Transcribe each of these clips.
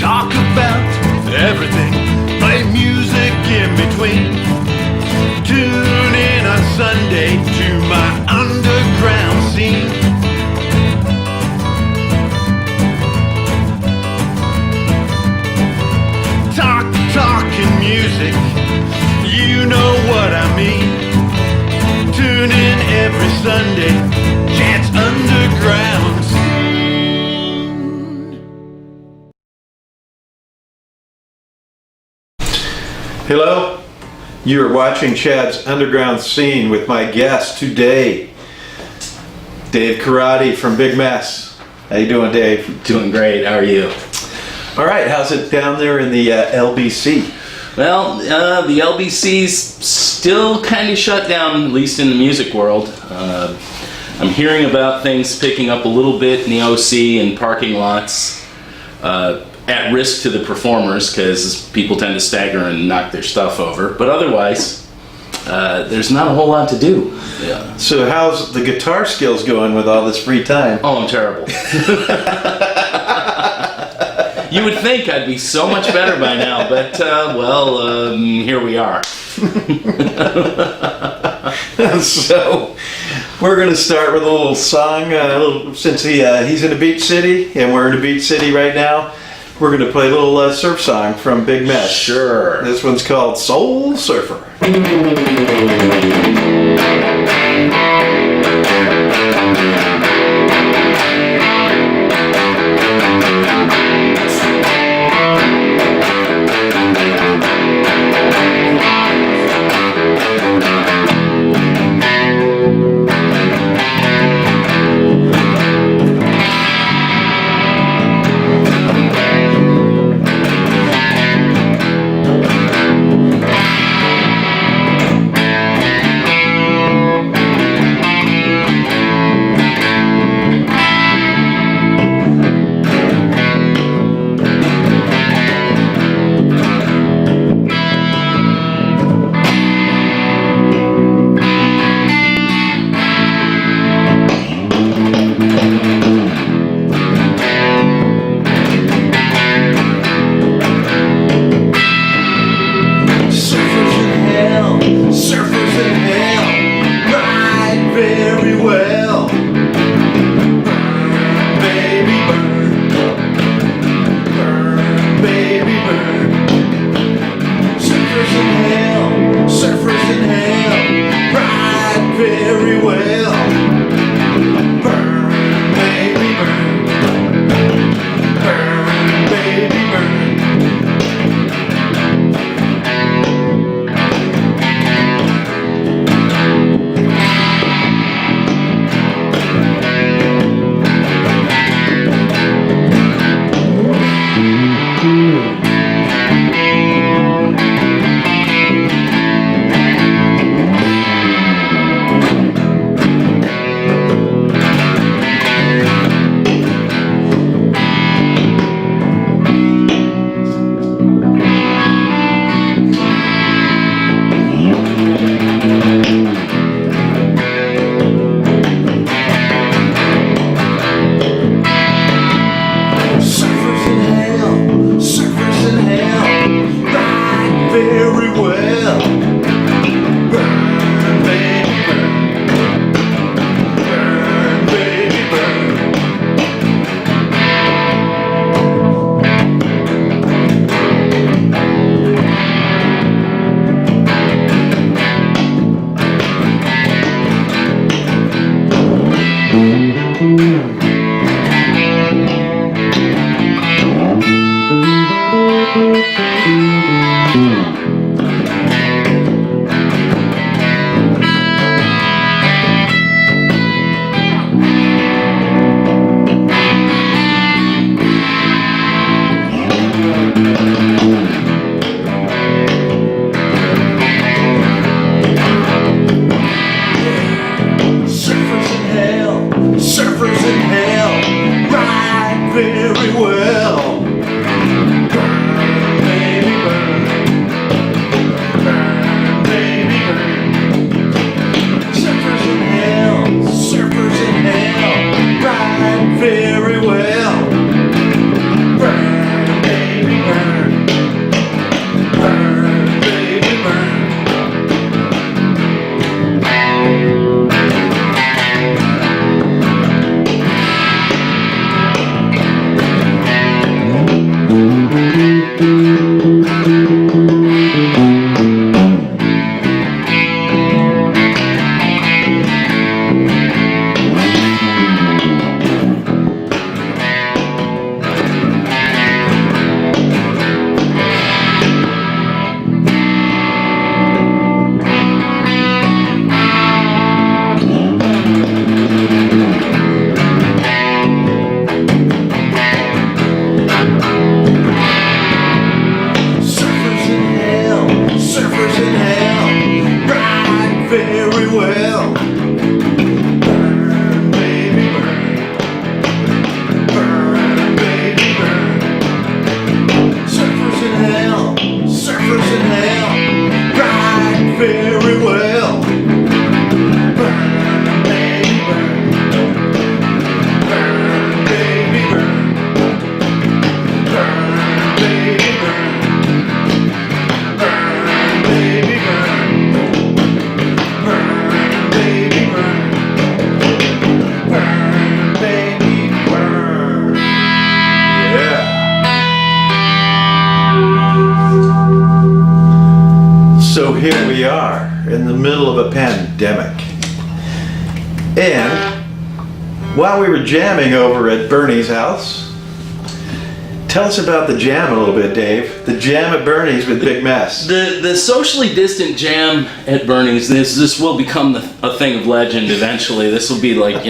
talk about everything, play music in between. Tune in on Sunday to my underground scene. Talking music, you know what I mean. Tune in every Sunday, Chad's Underground Scene. Hello, you are watching Chad's Underground Scene with my guest today, Dave Corradi from Big Mess. How you doing, Dave? Doing great. How are you? All right, how's it down there in the LBC? Well, the LBC's still kind of shut down, at least in the music world. I'm hearing about things picking up a little bit in the OC and parking lots, at risk to the performers because people tend to stagger and knock their stuff over. But otherwise, there's not a whole lot to do. Yeah. So how's the guitar skills going with all this free time? Oh, I'm terrible. You would think I'd be so much better by now, but, here we are. So, we're going to start with a little song, since he's in a beach city, and we're in a beach city right now. We're going to play a little surf song from Big Mess. Sure. This one's called Soul Surfer. Surfers in hell, here we are in the middle of a pandemic. And while we were jamming over at Bernie's house, tell us about the jam a little bit, Dave. The jam at Bernie's with Big Mess. The socially distant jam at Bernie's, this will become a thing of legend eventually. This will be like,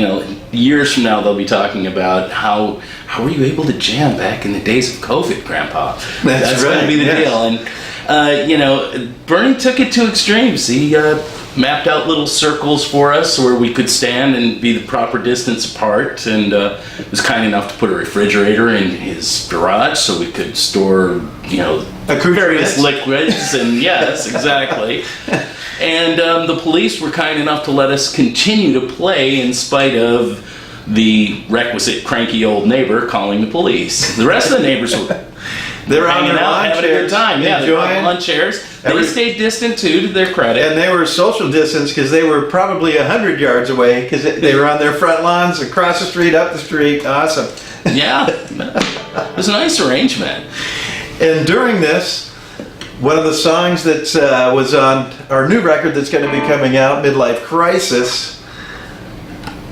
years from now they'll be talking about how were you able to jam back in the days of COVID, Grandpa? That's right, going to be the deal. And, Bernie took it to extremes. He mapped out little circles for us where we could stand and be the proper distance apart, and was kind enough to put a refrigerator in his garage so we could store, various liquids. And yes, exactly. And the police were kind enough to let us continue to play in spite of the requisite cranky old neighbor calling the police. The rest of the neighbors were They're on hanging their out, lawn having a chairs, good time. Yeah, they're on enjoying. lawn chairs. They stayed distant too, to their credit. And they were social distance because they were probably 100 yards away because they were on their front lawns, across the street, up the street. Awesome. Yeah, it was a nice arrangement. And during this, one of the songs that was on our new record that's going to be coming out, Midlife Crisis,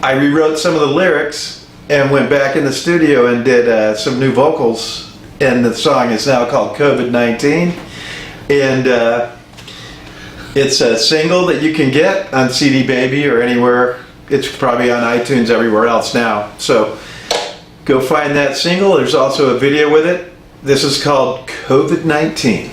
I rewrote some of the lyrics and went back in the studio and did some new vocals. And the song is now called COVID-19. And it's a single that you can get on CD Baby or anywhere. It's probably on iTunes everywhere else now. So go find that single. There's also a video with it. This is called COVID-19.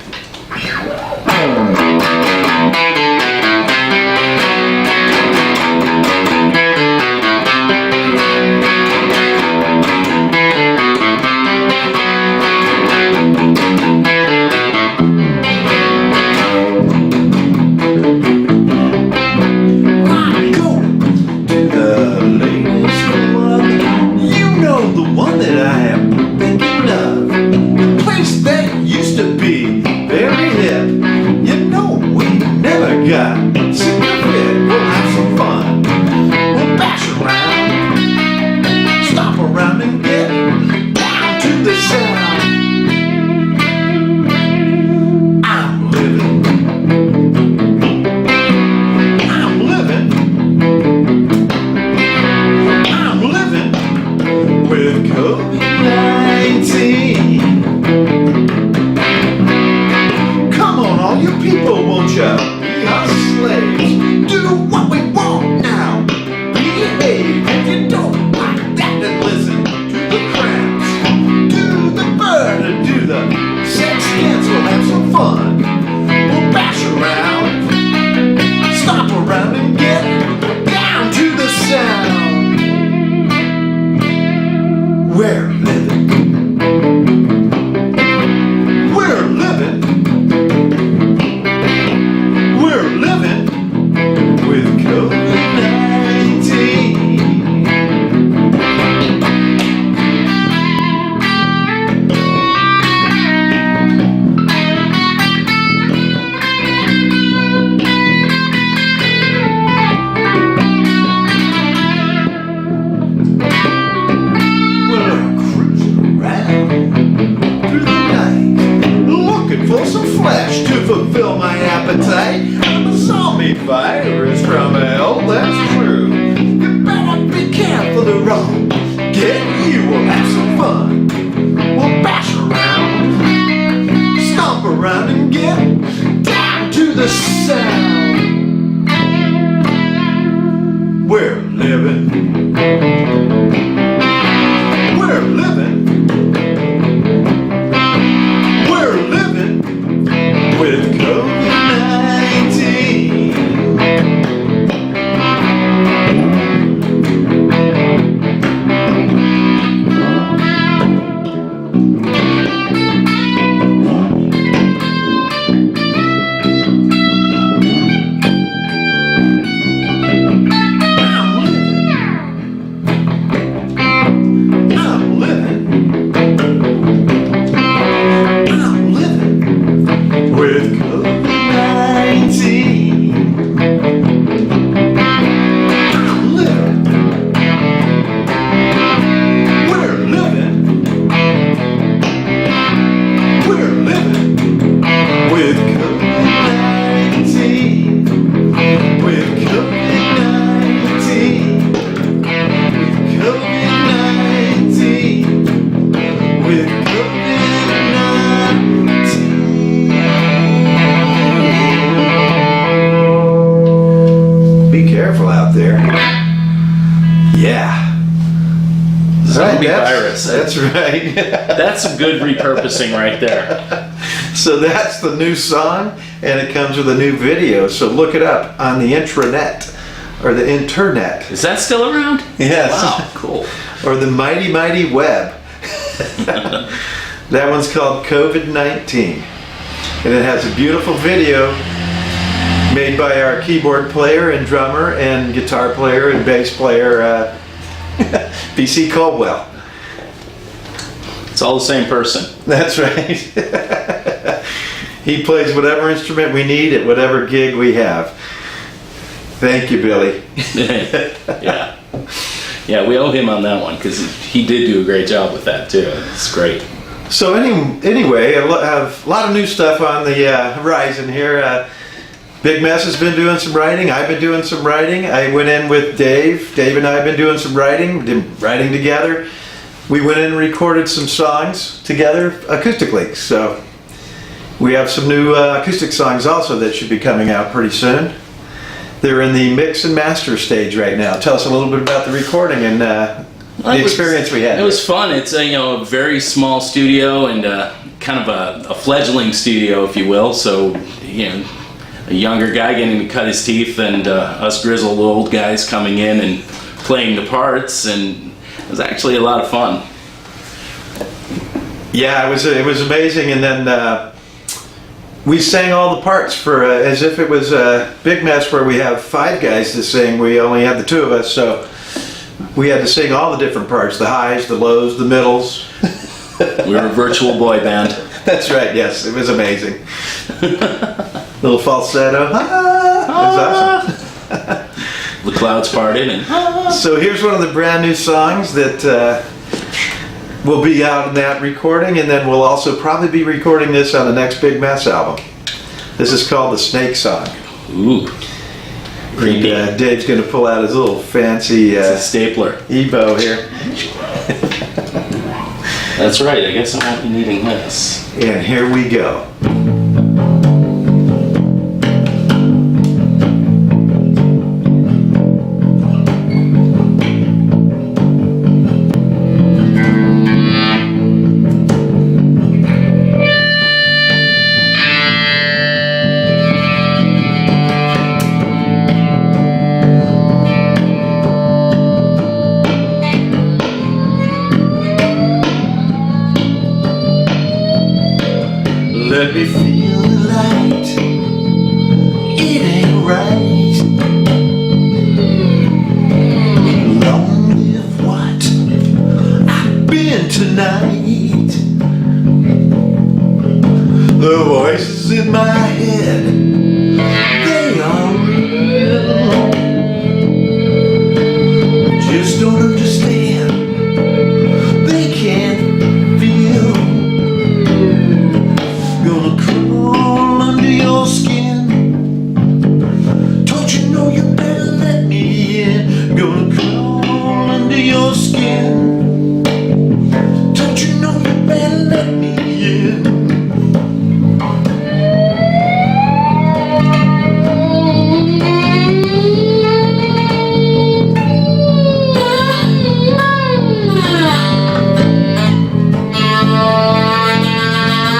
Zombie virus. That's right. That's some good repurposing right there. So that's the new song, and it comes with a new video. So look it up on the intranet or the internet. Is that still around? Yes. Wow, cool. Or the mighty, mighty web. That one's called COVID-19. And it has a beautiful video made by our keyboard player and drummer and guitar player and bass player, BC Caldwell. It's all the same person. That's right. He plays whatever instrument we need at whatever gig we have. Thank you, Billy. Yeah. Yeah, we owe him on that one because he did do a great job with that too. It's great. So anyway, I have a lot of new stuff on the horizon here. Big Mess has been doing some writing. I've been doing some writing. I went in with Dave. Dave and I have been doing some writing together. We went in and recorded some songs together acoustically. So we have some new acoustic songs also that should be coming out pretty soon. They're in the mix and master stage right now. Tell us a little bit about the recording and the experience we had. It was fun. It's a very small studio and kind of a fledgling studio, if you will. So a younger guy getting to cut his teeth, and us grizzled old guys coming in and playing the parts, and it was actually a lot of fun. Yeah, it was amazing, and then we sang all the parts for as if it was a Big Mess where we have 5 guys to sing. We only had the 2 of us, so we had to sing all the different parts: the highs, the lows, the middles. We were a virtual boy band. That's right. Yes, it was amazing. Little falsetto. Ah, it was awesome. The clouds parted, and So here's one of the brand new songs that will be out in that recording, and then we'll also probably be recording this on the next Big Mess album. This is called the Snake Song. ooh, creepy. And, Dave's going to pull out his little fancy It's a stapler. Ebo here. That's right. I guess I won't be needing this. And here we go. Let me feel the light. It ain't right. Long live what I've been tonight. The voices in my head, they are real. Just don't understand. They can't feel. Gonna crawl under your skin. Don't you know you better let me in? Gonna crawl under your skin. Don't you know you better let me in?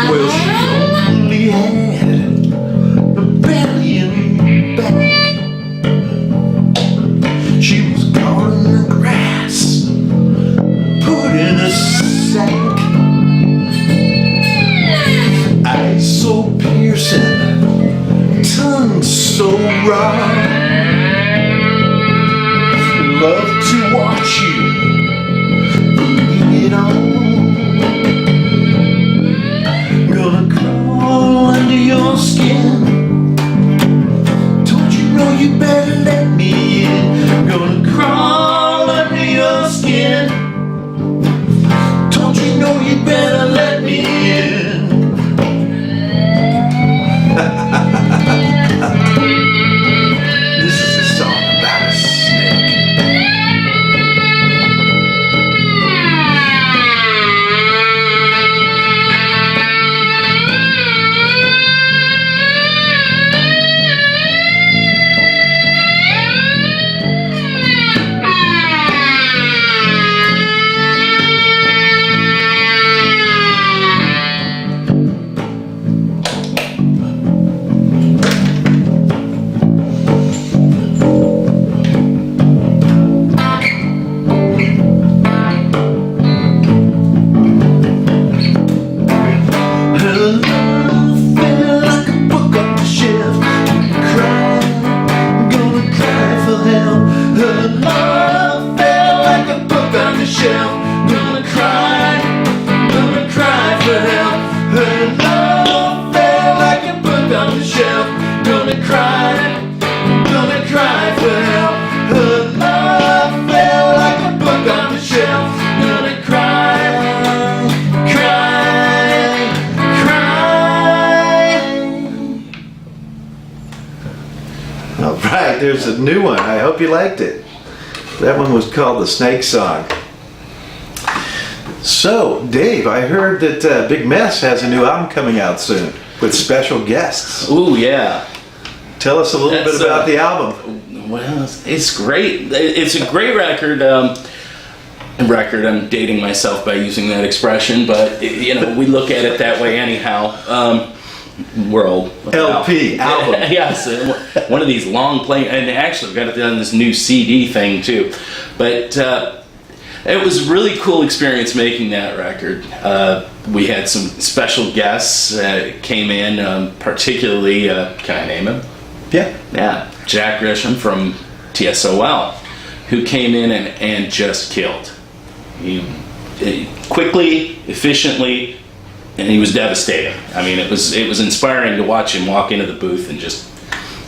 Well, she only had a belly and back. She was caught in the grass, put in a sack. Eyes so piercing, tongue so raw. Love to watch you bring it on. Gonna crawl under your skin. Don't you know you better let me in? Gonna crawl under your skin. Don't you know you better let me in? there's a new one. I hope you liked it. That one was called the Snake Song. So, Dave, I heard that Big Mess has a new album coming out soon with special guests. Ooh, yeah. Tell us a little bit about the album. Well, it's great. It's a great record. I'm dating myself by using that expression, but we look at it that way anyhow. We're old. LP, album. Yes, one of these long playing, and actually I've got it on this new CD thing too. But it was a really cool experience making that record. We had some special guests came in, particularly, can I name him? Yeah, Jack Grisham from TSOL, who came in and just killed. He quickly, efficiently, and he was devastating. I mean, it was inspiring to watch him walk into the booth and just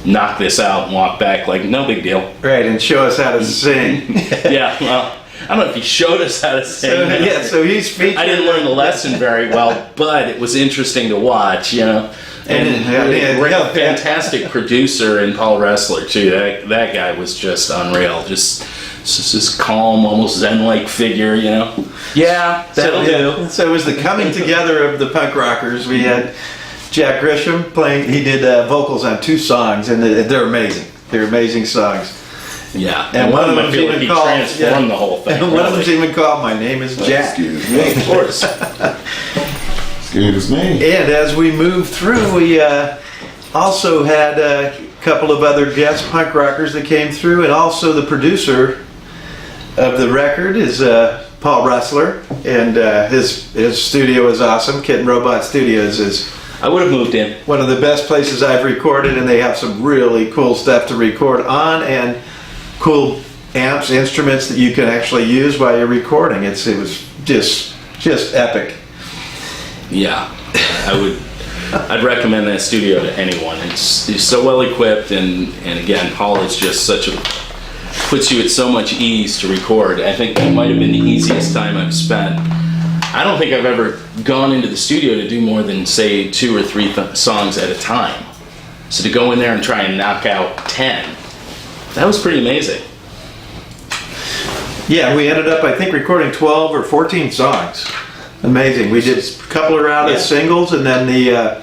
knock this out and walk back like no big deal. Right, and show us how to sing. Yeah, well, I don't know if he showed us how to sing. So he's featured. I didn't learn the lesson very well, but it was interesting to watch, And fantastic producer in Paul Ressler too. That guy was just unreal. Just this calm, almost zen-like figure, Yeah, that'll do. So it was the coming together of the punk rockers. We had Jack Grisham playing. He did vocals on 2 songs, and they're amazing. They're amazing songs. Yeah, and one of them I feel like he transformed the whole thing. And one of them's even called "My Name Is Jack." Excuse me. Of course. Excuse me. And as we moved through, we also had a couple of other guest punk rockers that came through, and also the producer of the record is Paul Ressler, and his studio is awesome. Kitten Robot Studios is I would have moved in. one of the best places I've recorded, and they have some really cool stuff to record on, and cool amps, instruments that you can actually use while you're recording. It was just epic. Yeah, I'd recommend that studio to anyone. It's so well equipped, and again, Paul is just puts you at so much ease to record. I think that might have been the easiest time I've spent. I don't think I've ever gone into the studio to do more than say 2 or 3 songs at a time. So to go in there and try and knock out 10, that was pretty amazing. Yeah, we ended up, I think, recording 12 or 14 songs. Amazing. We did a couple are out as singles, and then the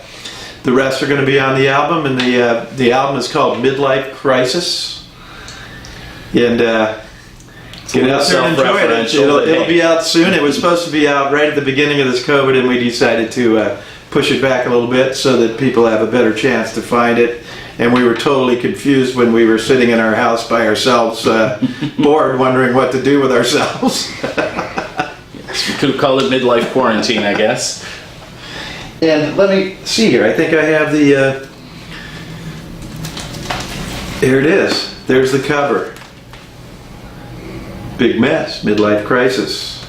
rest are going to be on the album. And the album is called Midlife Crisis. And get out there and enjoy it. It'll be out soon. It was supposed to be out right at the beginning of this COVID, and we decided to push it back a little bit so that people have a better chance to find it. And we were totally confused when we were sitting in our house by ourselves, bored, wondering what to do with ourselves. We could have called it midlife quarantine, I guess. And let me see here. I think I have the... Here it is. There's the cover. Big Mess, Midlife Crisis.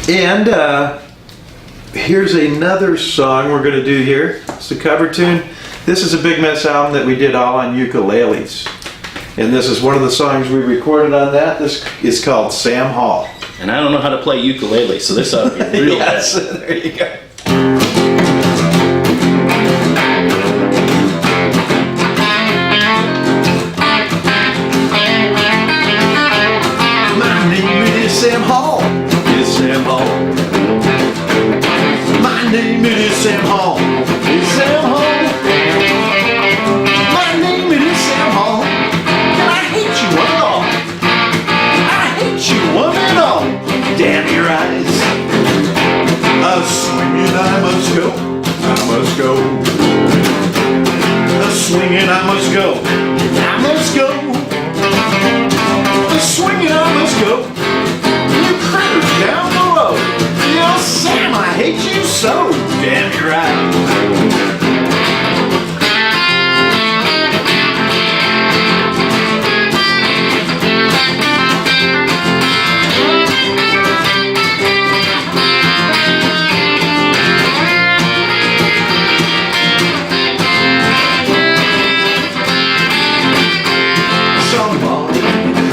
And here's another song we're going to do here. It's the cover tune. This is a Big Mess album that we did all on ukuleles. And this is one of the songs we recorded on that. This is called Sam Hall. And I don't know how to play ukulele, so this ought to be real yes, bad. There you go. My name is Sam Hall. It's Sam Hall. My name is Sam Hall. It's Sam Hall. My name is Sam Hall. And I hate you one and all. I hate you one and all. Damn your eyes. A-swinging I must go. I must go. A-swinging I must go. I must go. A-swinging I must go. You critters down the road. Yo, Sam, I hate you so. Damn your eyes. Somebody in the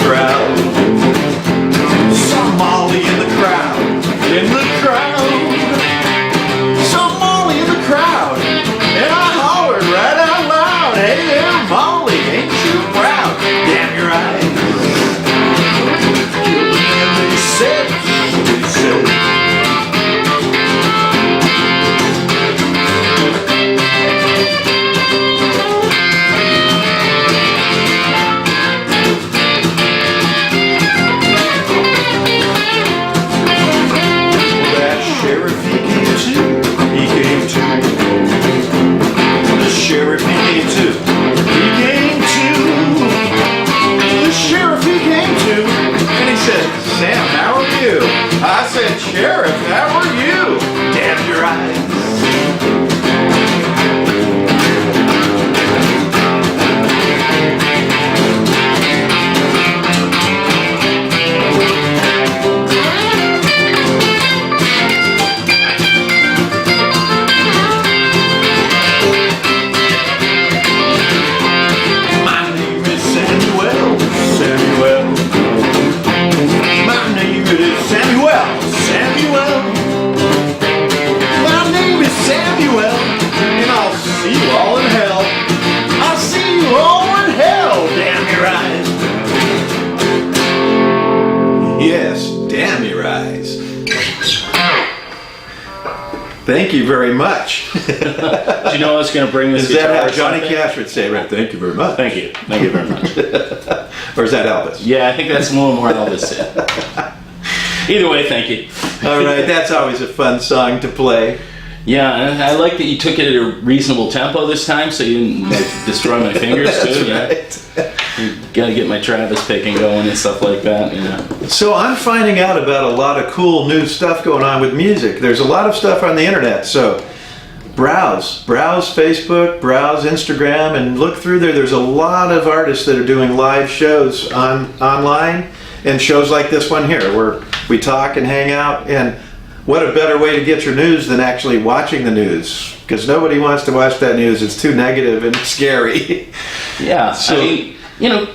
crowd Yes, damn your eyes. Thank you very much. Did you know I was going to bring this Is guitar that how or Johnny something? Cash would say, right? Thank you very much. Thank you. Thank you very much. Or is that Elvis? Yeah, I think that's a little more Elvis. Either way, thank you. All right, that's always a fun song to play. Yeah, and I like that you took it at a reasonable tempo this time, so you didn't destroy my fingers too. That's Yeah. right. You gotta get my Travis picking going and stuff like that. So I'm finding out about a lot of cool new stuff going on with music. There's a lot of stuff on the internet, so browse Facebook, browse Instagram, and look through there. There's a lot of artists that are doing live shows online, and shows like this one here where we talk and hang out. And what a better way to get your news than actually watching the news, because nobody wants to watch that news. It's too negative and scary. Yeah, So- I mean,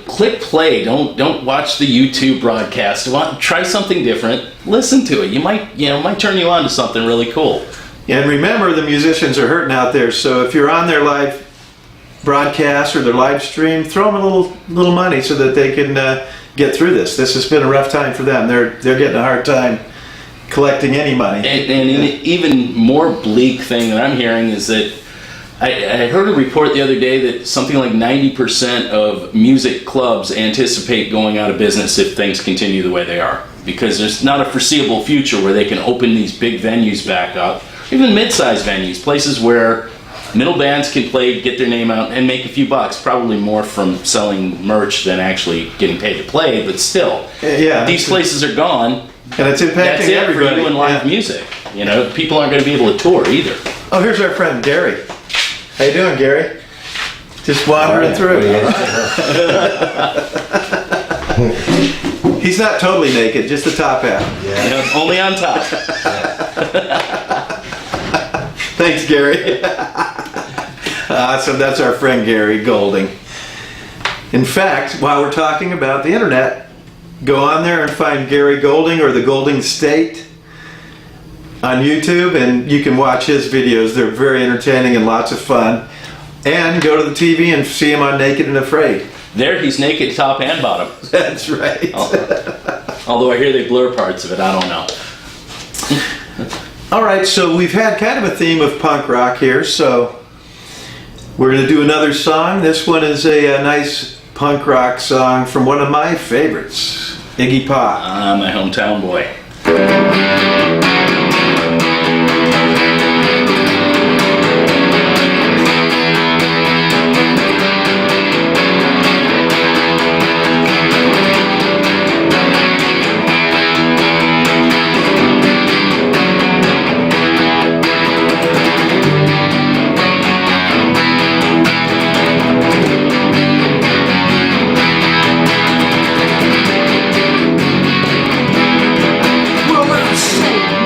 click play. Don't watch the YouTube broadcast. Try something different. Listen to it. You might turn you on to something really cool. And remember, the musicians are hurting out there, so if you're on their live broadcast or their live stream, throw them a little money so that they can get through this. This has been a rough time for them. They're getting a hard time collecting any money. And an even more bleak thing that I'm hearing is that I heard a report the other day that something like 90% of music clubs anticipate going out of business if things continue the way they are, because there's not a foreseeable future where they can open these big venues back up, even mid-sized venues, places where middle bands can play, get their name out, and make a few bucks, probably more from selling merch than actually getting paid to play, but still. Yeah, These places are gone. and it's impacting That's it for everybody. you in live Yeah. music. People aren't going to be able to tour either. Oh, here's our friend Gary. How you doing, Gary? Just wandering through. He's not totally naked, just the top half. Only on top. Thanks, Gary. Awesome, that's our friend Gary Golding. In fact, while we're talking about the internet, go on there and find Gary Golding or the Golding State on YouTube, and you can watch his videos. They're very entertaining and lots of fun. And go to the TV and see him on Naked and Afraid. There, he's naked top and bottom. That's right. Although I hear they blur parts of it, I don't know. All right, so we've had kind of a theme of punk rock here, so we're going to do another song. This one is a nice punk rock song from one of my favorites, Iggy Pop. My hometown boy. Well, I'm so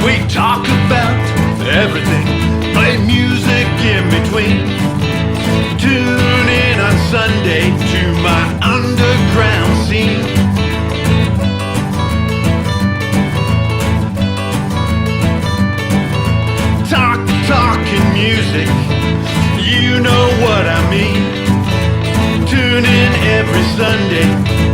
We talk about everything, play music in between. Tune in on Sunday to my underground scene. Talking music, you know what I mean. Tune in every Sunday